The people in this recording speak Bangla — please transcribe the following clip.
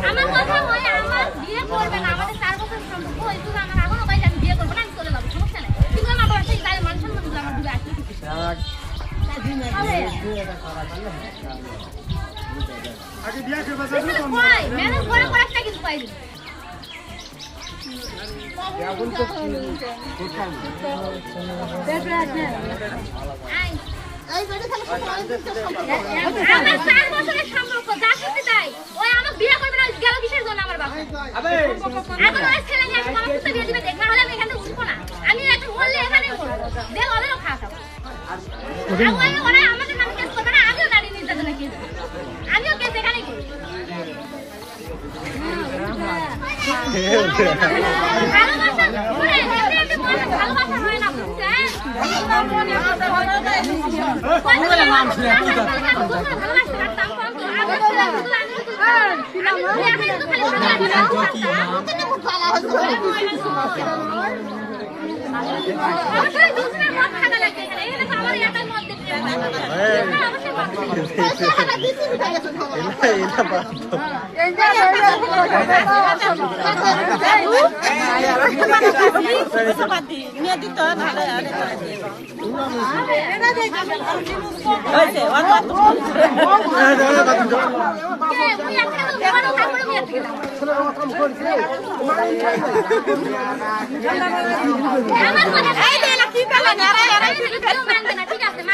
আমার কথা হয় আমার বিয়ে করবে না আমাদের 4 বছর সম্পর্ক হইতো আমার এখনো ভাই আমি বিয়ে করব না আমি চলে যাব সমস্যা নাই কিন্তু আমার বাসায় তাই মানুষ সম্মান দিল আমার দিবে আসলে আগে বিয়ে করবে যাবে তো কই মেনে ঘরে করে একটা কিছু পাইনি এখন তো এই বড় খালি আমার 4 বছরের সম্পর্ক যা করতে তাই ওই আমার বিয়ে করবে না গেল কিসের জন্য আমার বাবা আবে এখন ওই ছেলে নিয়ে আসবে আমার সাথে বিয়ে দিবে দেখা হলে আমি এখানে উঠবো না আমি এখন বললে এখানে বলবো দেখ ওদেরও খাওয়া আমি ওরা আমাদের নামে কেস করবে না আমিও নারী নির্যাতনের কেস আমিও কেস এখানেই করি ভালোবাসা শুনে এমনি ভালোবাসা হয় না বুঝছেন ঠিক আছে